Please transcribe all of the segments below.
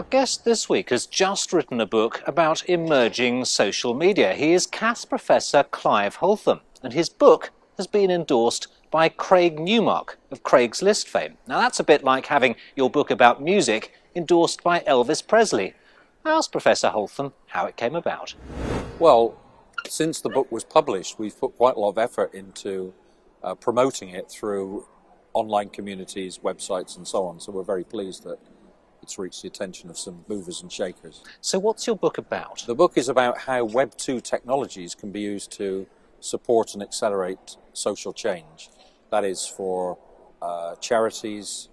Our guest this week has just written a book about emerging social media. He is Cass Professor Clive Holtham, and his book has been endorsed by Craig Newmark of Craigslist fame. Now that's a bit like having your book about music endorsed by Elvis Presley. I asked Professor Holtham how it came about. Well, since the book was published, we've put quite a lot of effort into promoting it through online communities, websites and so on, so we're very pleased that it's reached the attention of some movers and shakers. So what's your book about? The book is about how Web 2 technologies can be used to support and accelerate social change. That is for charities,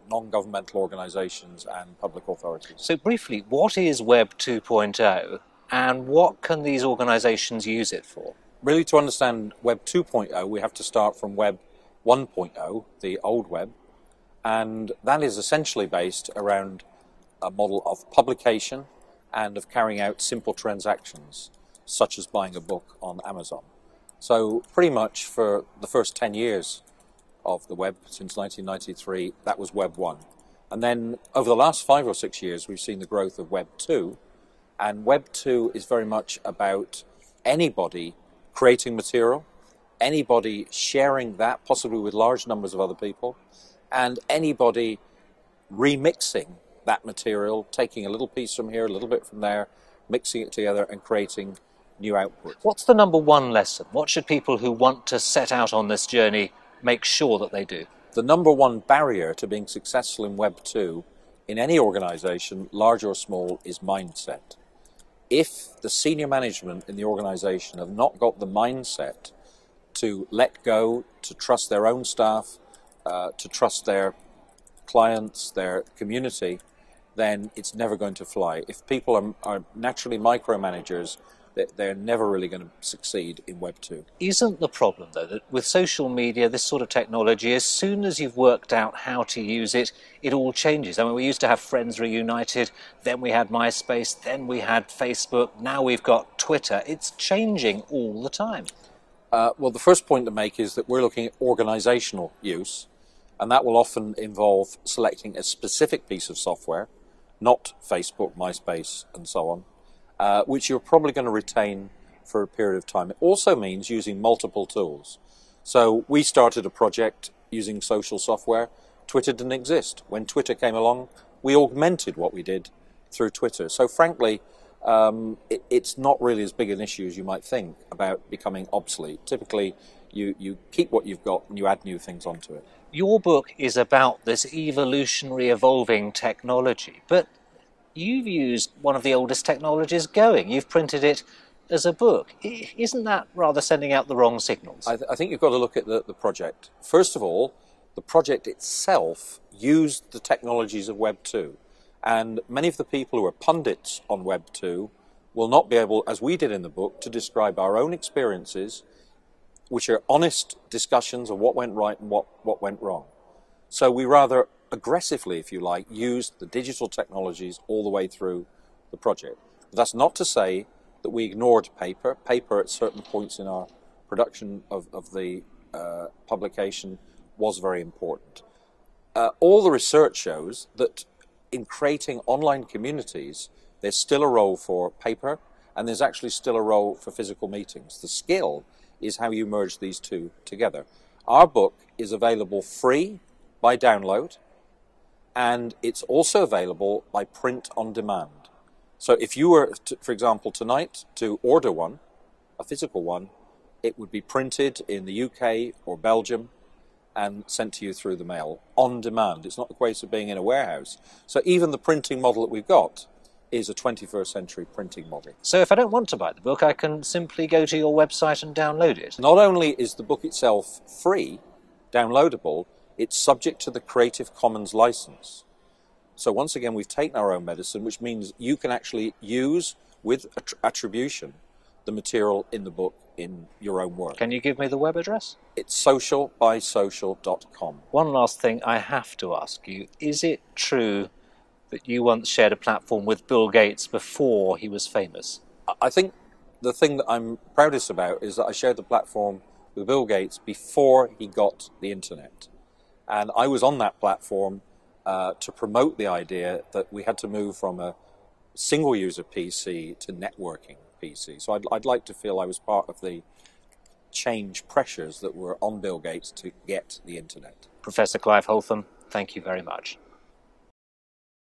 non-governmental organisations and public authorities. So briefly, what is Web 2.0 and what can these organisations use it for? Really, to understand Web 2.0, we have to start from Web 1.0, the old web, and that is essentially based around a model of publication and of carrying out simple transactions, such as buying a book on Amazon. So pretty much for the first 10 years of the web, since 1993, that was Web 1. And then over the last 5 or 6 years, we've seen the growth of Web 2. And Web 2 is very much about anybody creating material, anybody sharing that, possibly with large numbers of other people, and anybody remixing that material, taking a little piece from here, a little bit from there, mixing it together and creating new output. What's the number one lesson? What should people who want to set out on this journey make sure that they do? The number one barrier to being successful in Web 2 in any organisation, large or small, is mindset. If the senior management in the organisation have not got the mindset to let go, to trust their own staff, to trust their clients, their community, then it's never going to fly. If people are naturally micromanagers, they're never really going to succeed in Web 2. Isn't the problem, though, that with social media, this sort of technology, as soon as you've worked out how to use it, it all changes? I mean, we used to have Friends Reunited, then we had MySpace, then we had Facebook, now we've got Twitter. It's changing all the time. Well, the first point to make is that we're looking at organisational use, and that will often involve selecting a specific piece of software, not Facebook, MySpace and so on, which you're probably going to retain for a period of time. It also means using multiple tools. So we started a project using social software. Twitter didn't exist. When Twitter came along, we augmented what we did through Twitter. So frankly, it's not really as big an issue as you might think about becoming obsolete. Typically, you keep what you've got and you add new things onto it. Your book is about this evolutionary, evolving technology, but you've used one of the oldest technologies going. You've printed it as a book. Isn't that rather sending out the wrong signals? I think you've got to look at the project. First of all, the project itself used the technologies of Web 2. And many of the people who are pundits on Web 2 will not be able, as we did in the book, to describe our own experiences, which are honest discussions of what went right and what went wrong. So we rather aggressively, if you like, used the digital technologies all the way through the project. But that's not to say that we ignored paper. Paper at certain points in our production of the publication was very important. All the research shows that in creating online communities, there's still a role for paper and there's actually still a role for physical meetings. The skill is how you merge these two together. Our book is available free by download, and it's also available by print on demand. So if you were, for example, tonight to order one, a physical one, it would be printed in the UK or Belgium and sent to you through the mail on demand. It's not a case of being in a warehouse. So even the printing model that we've got is a 21st century printing model. So if I don't want to buy the book, I can simply go to your website and download it? Not only is the book itself free, downloadable, it's subject to the Creative Commons license. So once again, we've taken our own medicine, which means you can actually use, with attribution, the material in the book in your own work. Can you give me the web address? It's socialbysocial.com. One last thing I have to ask you. Is it true that you once shared a platform with Bill Gates before he was famous? I think the thing that I'm proudest about is that I shared the platform with Bill Gates before he got the internet. And I was on that platform to promote the idea that we had to move from a single-user PC to networking PC. So I'd like to feel I was part of the change pressures that were on Bill Gates to get the internet. Professor Clive Holtham, thank you very much.